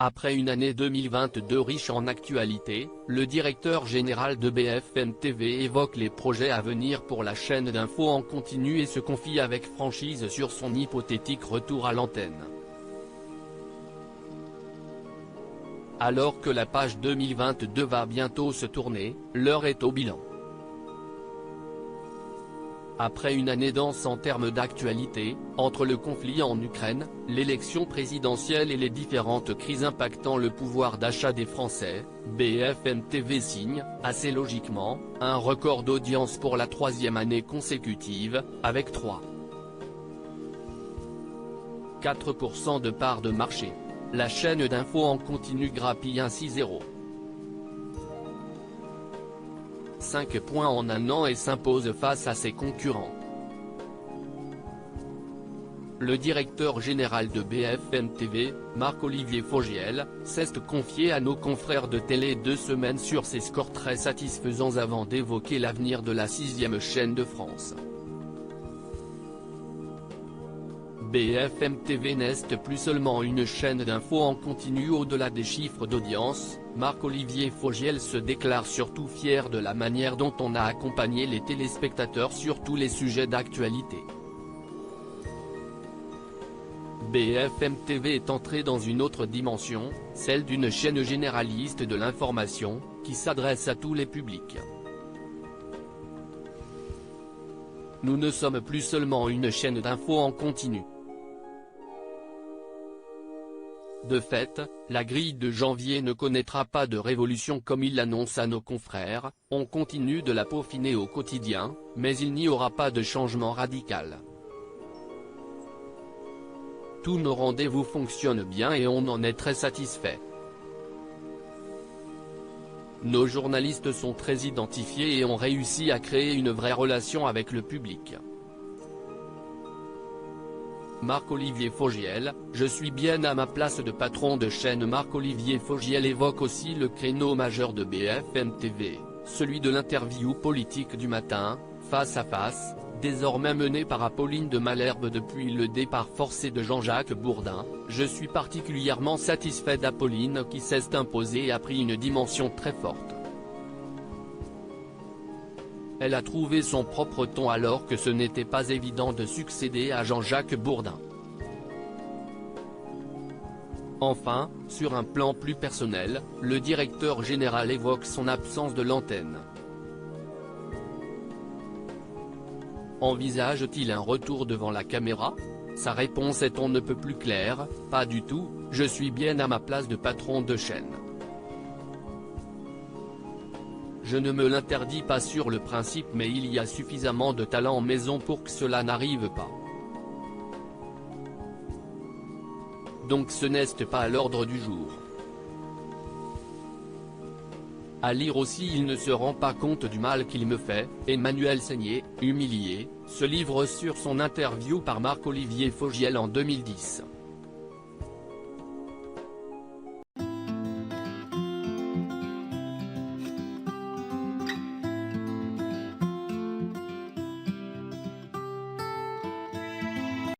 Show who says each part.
Speaker 1: Après une année 2022 riche en actualités, le directeur général de BFM TV évoque les projets à venir pour la chaîne d'info en continu et se confie avec franchise sur son hypothétique retour à l'antenne. Alors que la page 2022 va bientôt se tourner, l'heure est au bilan. Après une année dense en termes d'actualité, entre le conflit en Ukraine, l'élection présidentielle et les différentes crises impactant le pouvoir d'achat des Français, BFM TV signe, assez logiquement, un record d'audience pour la troisième année consécutive, avec 3,4% de part de marché. La chaîne d'info en continu grappille ainsi 0,5 points en un an et s'impose face à ses concurrents. Le directeur général de BFM TV, Marc-Olivier Fogiel, s'est confié à nos confrères de télé 2 semaines sur ses scores très satisfaisants avant d'évoquer l'avenir de la 6e chaîne de France. BFM TV n'est plus seulement une chaîne d'info en continu au-delà des chiffres d'audience, Marc-Olivier Fogiel se déclare surtout fier de la manière dont on a accompagné les téléspectateurs sur tous les sujets d'actualité. BFM TV est entré dans une autre dimension, celle d'une chaîne généraliste de l'information, qui s'adresse à tous les publics. Nous ne sommes plus seulement une chaîne d'info en continu. De fait, la grille de janvier ne connaîtra pas de révolution comme il l'annonce à nos confrères, on continue de la peaufiner au quotidien, mais il n'y aura pas de changement radical. Tous nos rendez-vous fonctionnent bien et on en est très satisfait. Nos journalistes sont très identifiés et ont réussi à créer une vraie relation avec le public. Marc-Olivier Fogiel, je suis bien à ma place de patron de chaîne. Marc-Olivier Fogiel évoque aussi le créneau majeur de BFM TV, celui de l'interview politique du matin, Face à Face, désormais menée par Apolline de Malherbe depuis le départ forcé de Jean-Jacques Bourdin. Je suis particulièrement satisfait d'Apolline qui s'est imposée et a pris une dimension très forte. Elle a trouvé son propre ton alors que ce n'était pas évident de succéder à Jean-Jacques Bourdin. Enfin, sur un plan plus personnel, le directeur général évoque son absence de l'antenne. Envisage-t-il un retour devant la caméra? Sa réponse est on ne peut plus claire, pas du tout, je suis bien à ma place de patron de chaîne. Je ne me l'interdis pas sur le principe mais il y a suffisamment de talent en maison pour que cela n'arrive pas. Donc ce n'est pas à l'ordre du jour. À lire aussi il ne se rend pas compte du mal qu'il me fait, Emmanuel Seigné, humilié, se livre sur son interview par Marc-Olivier Fogiel en 2010.